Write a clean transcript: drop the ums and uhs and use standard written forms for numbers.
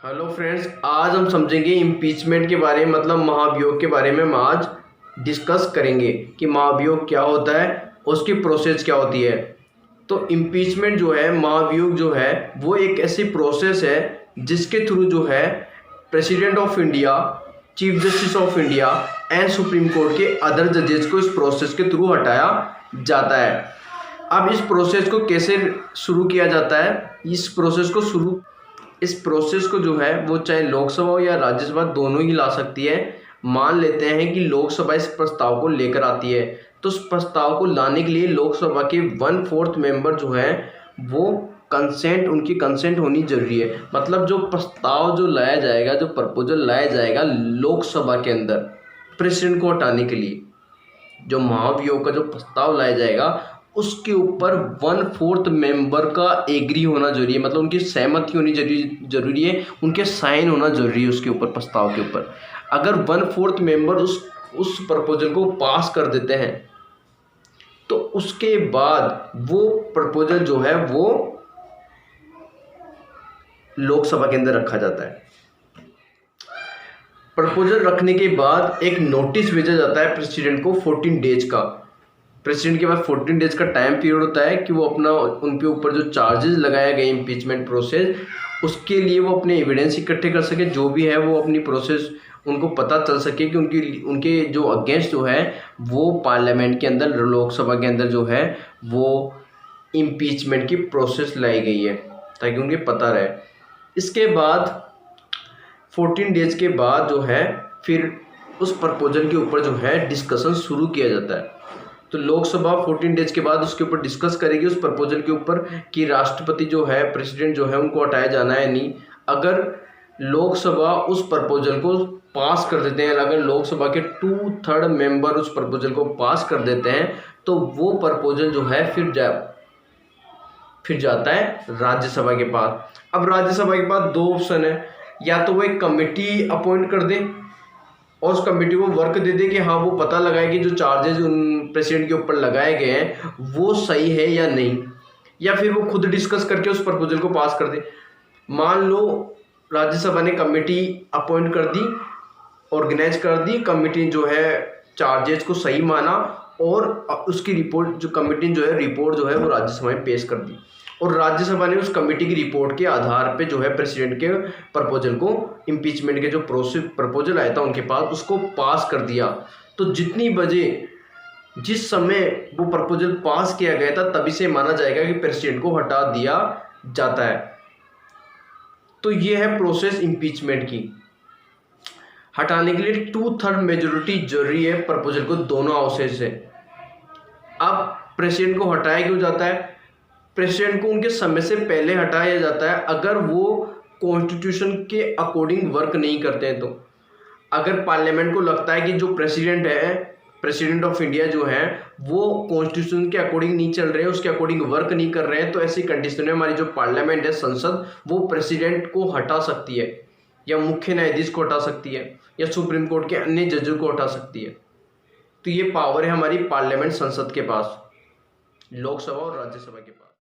Hello friends, आज हम समझेंगे इम्पीचमेंट के बारे में, मतलब महाभियोग के बारे में हम आज डिस्कस करेंगे कि महाभियोग क्या होता है, उसकी प्रोसेस क्या होती है। तो इम्पीचमेंट जो है, महाभियोग जो है, वो एक ऐसी प्रोसेस है जिसके थ्रू जो है president of India, chief justice of India and supreme court के अदर जजेस को इस प्रोसेस के थ्रू हटाया जाता है। अब इस प्रोसेस को कैसे शुरू किया जाता है? इस प्रोसेस को जो है वो चाहे लोकसभा हो या राज्यसभा दोनों ही ला सकती है। मान लेते हैं कि लोकसभा इस प्रस्ताव को लेकर आती है, तो उस प्रस्ताव को लाने के लिए लोकसभा के 1/4 मेंबर जो है वो उनकी कंसेंट होनी जरूरी है। मतलब जो प्रस्ताव जो लाया जाएगा, जो प्रपोजल लाया जाएगा लोकसभा के अंदर प्रेसिडेंट को हटाने के लिए, जो महाभियोग का जो प्रस्ताव लाया जाएगा उसके ऊपर 1/4 मेंबर का एग्री होना जरूरी है। मतलब उनकी सहमति होनी जरूरी है, उनके साइन होना जरूरी है उसके ऊपर, प्रस्ताव के ऊपर। अगर 1/4 मेंबर उस प्रपोजल को पास कर देते हैं तो उसके बाद वो प्रपोजल जो है वो लोकसभा के अंदर रखा जाता है। प्रपोजल रखने के बाद एक नोटिस भेजा जाता है प्रेसिडेंट को 14 डेज का। प्रेसिडेंट के पास 14 डेज का टाइम पीरियड होता है कि वो अपना उनके ऊपर जो चार्जेस लगाया गए इम्पीचमेंट प्रोसेस, उसके लिए वो अपने एविडेंस इकट्ठे कर सके, जो भी है वो अपनी प्रोसेस उनको पता चल सके कि उनके जो अगेंस्ट जो है वो पार्लियामेंट के अंदर, लोकसभा के अंदर जो है वो इम्पीचमेंट की प्रोसेस लाई गई है, ताकि उनके पता रहे। इसके बाद 14 डेज के बाद जो है फिर उस प्रपोजल के ऊपर जो है डिस्कशन शुरू किया जाता है। तो लोकसभा 14 डेज के बाद उसके ऊपर डिस्कस करेगी उस प्रपोजल के ऊपर कि राष्ट्रपति जो है, प्रेसिडेंट जो है, उनको हटाया जाना है नहीं। अगर लोकसभा उस प्रपोजल को पास कर देते हैं, अगर लोकसभा के 2/3 मेंबर उस प्रपोजल को पास कर देते हैं तो वो प्रपोजल जो है फिर जाता है राज्यसभा के पास। अब राज्यसभा के पास दो ऑप्शन है, या तो वो एक कमेटी अपॉइंट कर दे और उस कमेटी को वर्क दे दे कि हाँ वो पता लगाए कि जो चार्जेस उन प्रेसिडेंट के ऊपर लगाए गए हैं वो सही है या नहीं, या फिर वो खुद डिस्कस करके उस प्रपोजल को पास कर दे। मान लो राज्यसभा ने कमेटी अपॉइंट कर दी, ऑर्गेनाइज कर दी, कमेटी जो है चार्जेस को सही माना और उसकी रिपोर्ट, जो कमेटी जो है रिपोर्ट जो है वो राज्यसभा में पेश कर दी, और राज्यसभा ने उस कमेटी की रिपोर्ट के आधार पे जो है प्रेसिडेंट के प्रपोजल को, इम्पीचमेंट के जो प्रपोजल आया था उनके पास, उसको पास कर दिया। तो जिस समय वो प्रपोजल पास किया गया था तभी से माना जाएगा कि प्रेसिडेंट को हटा दिया जाता है। तो ये है प्रोसेस इम्पीचमेंट की। हटाने के लिए 2/3 मेजोरिटी जरूरी है प्रपोजल को दोनों हाउसेज से। अब प्रेसिडेंट को हटाया क्यों जाता है? प्रेसिडेंट को उनके समय से पहले हटाया जाता है अगर वो कॉन्स्टिट्यूशन के अकॉर्डिंग वर्क नहीं करते हैं। तो अगर पार्लियामेंट को लगता है कि जो प्रेसिडेंट है, प्रेसिडेंट ऑफ इंडिया जो है, वो कॉन्स्टिट्यूशन के अकॉर्डिंग नहीं चल रहे हैं, उसके अकॉर्डिंग वर्क नहीं कर रहे हैं, तो ऐसी कंडीशन में हमारी जो पार्लियामेंट है, संसद, वो प्रेसिडेंट को हटा सकती है, या मुख्य न्यायाधीश को हटा सकती है, या सुप्रीम कोर्ट के अन्य जजों को हटा सकती है। तो ये पावर है हमारी पार्लियामेंट, संसद के पास, लोकसभा और राज्यसभा के पास।